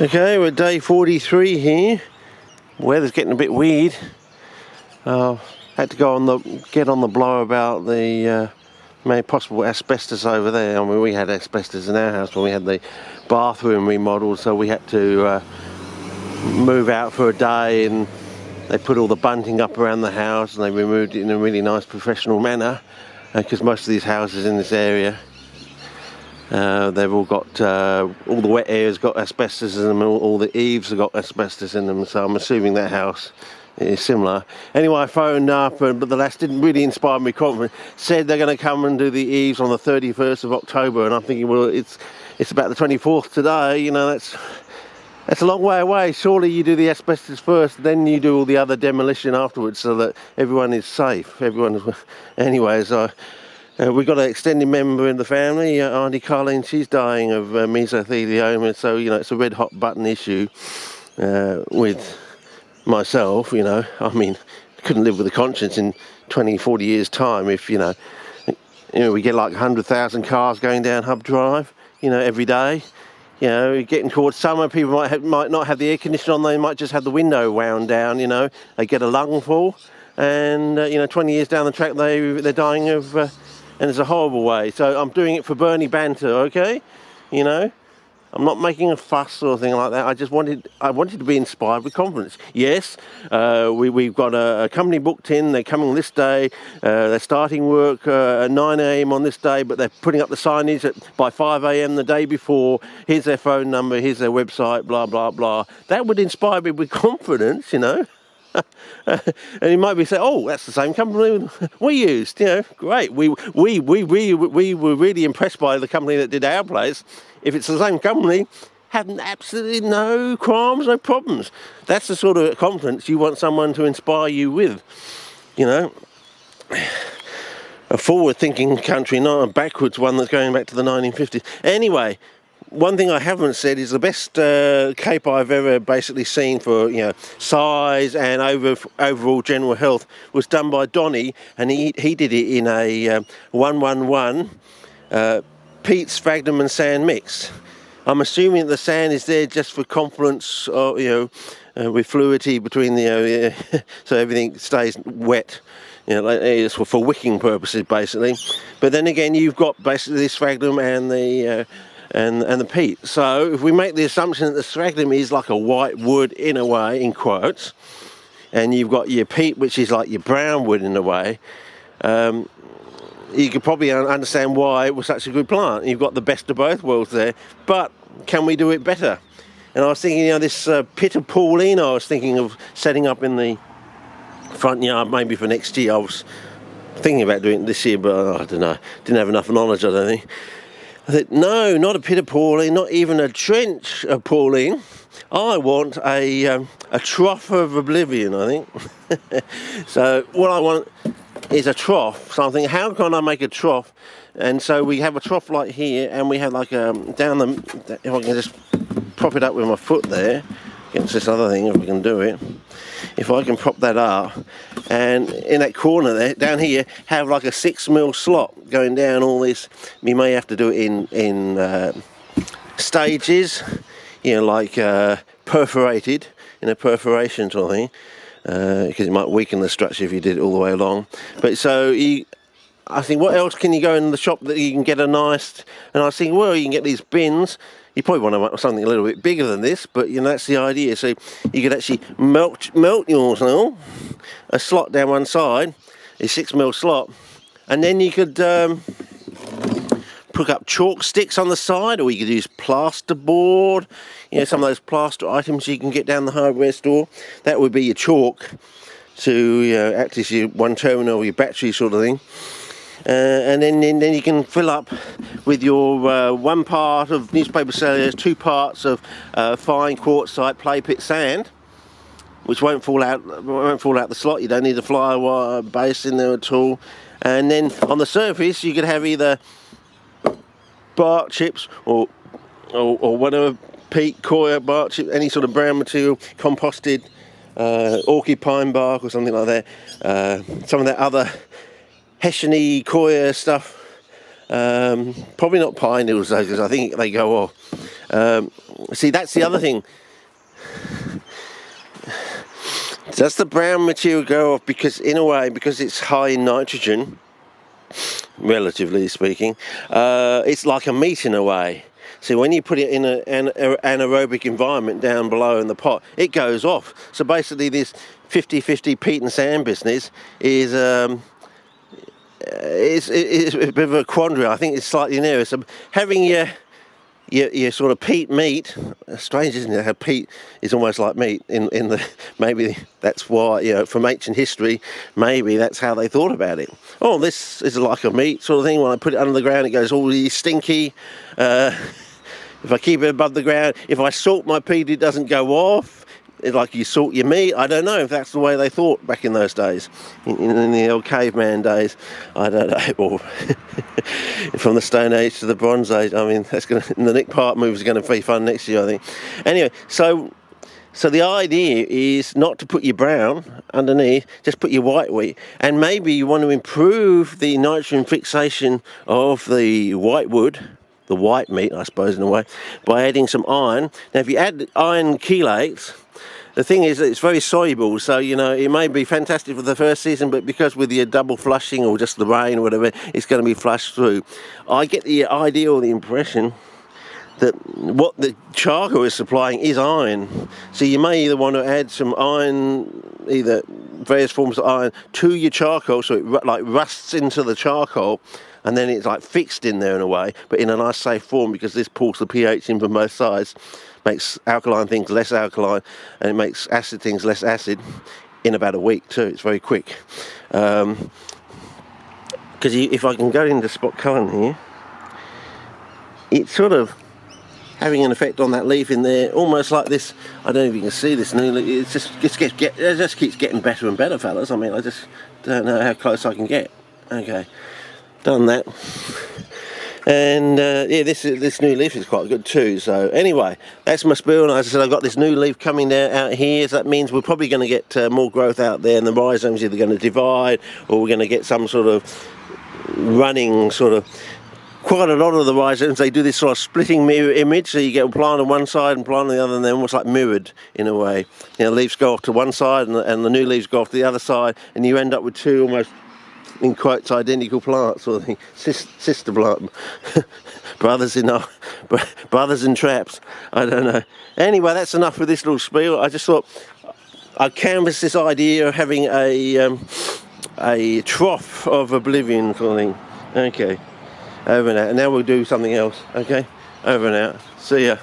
Okay, we're day 43 here. Weather's getting a bit weird. Had to go get on the blow about the maybe possible asbestos over there. I mean, we had asbestos in our house when we had the bathroom remodeled, so we had to move out for a day, and they put all the bunting up around the house and they removed it in a really nice professional manner, because most of these houses in this area, they've all got, all the wet areas got asbestos in them, all the eaves have got asbestos in them, so I'm assuming that house is similar. Anyway, I phoned up, but the lass didn't really inspire me confidence. Said they're going to come and do the eaves on the 31st of October, and I'm thinking, well, it's about the 24th today, you know, that's a long way away. Surely you do the asbestos first, then you do all the other demolition afterwards, so that everyone is safe. Anyways, we've got an extended member in the family, Auntie Colleen. She's dying of mesothelioma, so you know it's a red hot button issue with myself. You know, I mean, couldn't live with a conscience in 20-40 years time if you know we get like 100,000 cars going down Hub Drive, you know, every day. You know, getting towards summer, people might not have the air conditioner on, they might just have the window wound down, you know, they get a lungful, and, you know, 20 years down the track, they're dying of, and it's a horrible way. So I'm doing it for Bernie banter, okay? You know, I'm not making a fuss or thing like that. I wanted to be inspired with confidence. Yes, we've got a company booked in. They're coming this day. They're starting work at 9 AM on this day, but they're putting up the signage by 5 AM the day before. Here's their phone number. Here's their website. Blah blah blah. That would inspire me with confidence, you know. And you might be saying, "Oh, that's the same company we used." You know, great. We were really impressed by the company that did our place. If it's the same company, having absolutely no qualms, no problems. That's the sort of confidence you want someone to inspire you with. You know, a forward-thinking country, not a backwards one that's going back to the 1950s. Anyway. One thing I haven't said is the best cape I've ever basically seen for, you know, size and overall general health was done by Donny, and he did it in a 1-1-1 peat, sphagnum and sand mix. I'm assuming the sand is there just for confluence, you know, with fluidity between the, so everything stays wet. You know, like, it's for wicking purposes basically. But then again, you've got basically the sphagnum and the and the peat. So if we make the assumption that the sphagnum is like a white wood in a way, in quotes, and you've got your peat, which is like your brown wood in a way, you could probably understand why it was such a good plant. You've got the best of both worlds there, but can we do it better? And I was thinking, you know, this pit of Pauline I was thinking of setting up in the front yard maybe for next year. I was thinking about doing it this year, but I don't know, didn't have enough knowledge, I don't think. I said, no, not a pit of Pauline, not even a trench of Pauline. I want a trough of oblivion, I think. So what I want is a trough. So I'm thinking, how can I make a trough? And so we have a trough like here, and we have like down the, if I can just prop it up with my foot there, against this other thing, if we can do it. If I can prop that up, and in that corner there, down here, have like a 6mm slot going down all this. You may have to do it in stages, you know, like perforated, in a perforation sort of thing, because it might weaken the structure if you did it all the way along. But so I think, what else can you go in the shop that you can get a nice, and I was thinking, well, you can get these bins. You probably want something a little bit bigger than this, but you know, that's the idea. So you could actually melt yours now, a slot down one side, a 6mm slot, and then you could put up chalk sticks on the side, or you could use plasterboard, you know, some of those plaster items you can get down the hardware store. That would be your chalk to, you know, act as your one terminal or your battery sort of thing. And then you can fill up with your 1 part of newspaper cellulose, 2 parts of fine quartzite play pit sand, which won't fall out the slot. You don't need a fly wire base in there at all. And then on the surface you could have either bark chips or whatever, peat, coir, bark chip, any sort of brown material, composted orchid pine bark or something like that. Some of that other Hessian-y coir stuff, Probably not pine needles though, because I think they go off. See, that's the other thing. Does the brown material go off? Because in a way, because it's high in nitrogen, relatively speaking, it's like a meat in a way. So when you put it in an anaerobic environment down below in the pot, it goes off. So basically this 50-50 peat and sand business is it's a bit of a quandary. I think it's slightly nearer. So having your sort of peat meat, strange isn't it, how peat is almost like meat in the, maybe that's why, you know, from ancient history, maybe that's how they thought about it. Oh, this is like a meat sort of thing. When I put it under the ground, it goes all stinky. If I keep it above the ground, if I salt my peat, it doesn't go off. It's like you salt your meat. I don't know if that's the way they thought back in those days, in the old caveman days. I don't know, or from the Stone Age to the Bronze Age. I mean, that's going to, the Nick Park move is going to be fun next year, I think. Anyway, so the idea is not to put your brown underneath, just put your white wheat. And maybe you want to improve the nitrogen fixation of the white wood, the white meat, I suppose, in a way, by adding some iron. Now, if you add iron chelates, the thing is that it's very soluble, so, you know, it may be fantastic for the first season, but because with your double flushing or just the rain or whatever, it's going to be flushed through. I get the idea or the impression that what the charcoal is supplying is iron. So you may either want to add some iron, either various forms of iron, to your charcoal, so it like rusts into the charcoal, and then it's like fixed in there in a way, but in a nice safe form, because this pulls the pH in from both sides, makes alkaline things less alkaline, and it makes acid things less acid in about a week too. It's very quick. Because if I can go into spot colouring here, it's sort of having an effect on that leaf in there, almost like this. I don't know if you can see this new leaf. It just keeps getting better and better, fellas. I mean, I just don't know how close I can get. Okay, done that. And yeah, this new leaf is quite good too. So anyway, that's my spiel. And as I said, I've got this new leaf coming down out here, so that means we're probably going to get more growth out there, and the rhizomes either going to divide, or we're going to get some sort of running sort of. Quite a lot of the rhizomes, they do this sort of splitting mirror image, so you get a plant on one side and plant on the other, and they're almost like mirrored in a way. You know, leaves go off to one side and the new leaves go off to the other side, and you end up with two almost, in quotes, identical plants sort of thing. Sister plant. brothers in traps. I don't know. Anyway, that's enough for this little spiel. I just thought I'd canvass this idea of having a trough of oblivion sort of thing. Okay. Over and out. And now we'll do something else. Okay? Over and out. See ya.